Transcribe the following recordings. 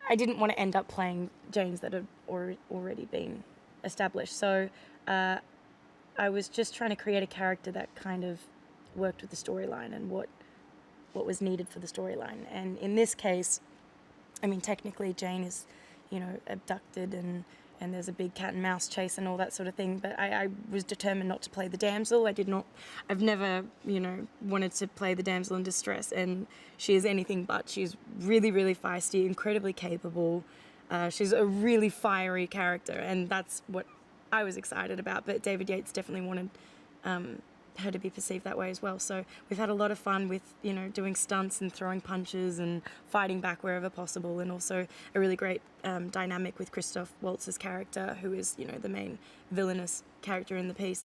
I didn't want to end up playing Janes that had already been established. So I was just trying to create a character that kind of worked with the storyline and what was needed for the storyline. And in this case, I mean, technically Jane is, abducted and there's a big cat and mouse chase and all that sort of thing. But I was determined not to play the damsel. I've never, wanted to play the damsel in distress. And she is anything but. She's really, really feisty, incredibly capable. She's a really fiery character, and that's what I was excited about. But David Yates definitely wanted her to be perceived that way as well. So we've had a lot of fun with, doing stunts and throwing punches and fighting back wherever possible, and also a really great dynamic with Christoph Waltz's character, who is, the main villainous character in the piece.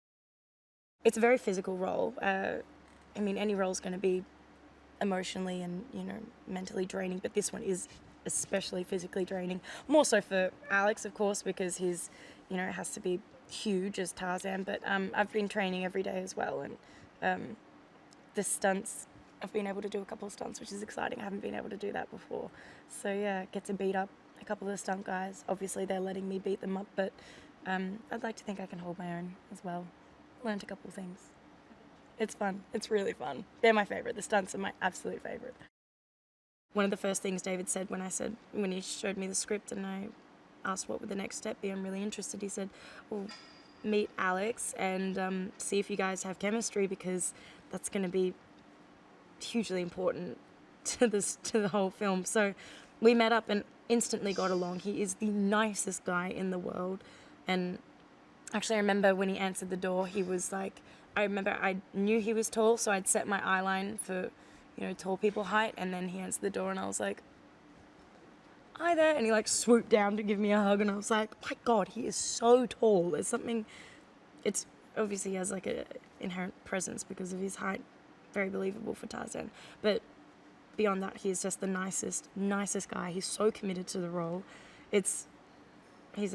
It's a very physical role. I mean, any role's going to be emotionally and, mentally draining, but this one is especially physically draining. More so for Alex, of course, because he's, has to be huge as Tarzan, but I've been training every day as well, and the stunts, I've been able to do a couple of stunts, which is exciting. I haven't been able to do that before. So yeah, get to beat up a couple of the stunt guys. Obviously they're letting me beat them up, but I'd like to think I can hold my own as well. Learned a couple of things. It's fun. It's really fun. They're my favourite. The stunts are my absolute favourite. One of the first things David said when he showed me the script and I asked what would the next step be, I'm really interested, he said, well, meet Alex and see if you guys have chemistry, because that's going to be hugely important to the whole film. So we met up and instantly got along. He is the nicest guy in the world. And actually I remember when he answered the door, he was like, I knew he was tall, so I'd set my eye line for, tall people height, and then he answered the door and I was like, hi there, and he swooped down to give me a hug, and I was like, my God, he is so tall. There's something, it's obviously he has a inherent presence because of his height, very believable for Tarzan, but beyond that, he is just the nicest guy. He's so committed to the role. He's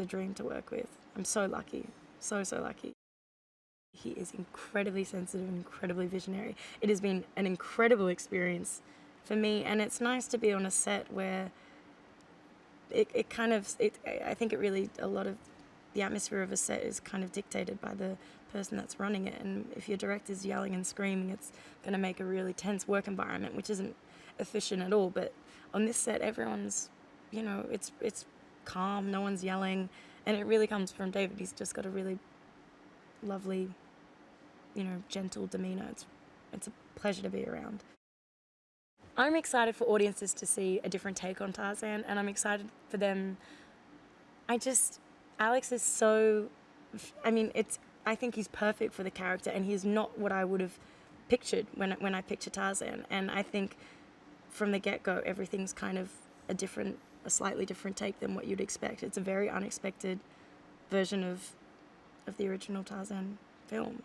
a dream to work with. I'm so lucky, so lucky. He is incredibly sensitive and incredibly visionary. It has been an incredible experience for me, and it's nice to be on a set where I think a lot of the atmosphere of a set is kind of dictated by the person that's running it, and if your director's yelling and screaming, it's going to make a really tense work environment, which isn't efficient at all. But on this set, everyone's, it's calm, no one's yelling, and it really comes from David. He's just got a really lovely, gentle demeanor. It's a pleasure to be around. I'm excited for audiences to see a different take on Tarzan, and I'm excited for them. Alex is so, I think he's perfect for the character, and he's not what I would have pictured when I picture Tarzan. And I think from the get-go, everything's kind of a slightly different take than what you'd expect. It's a very unexpected version of the original Tarzan film.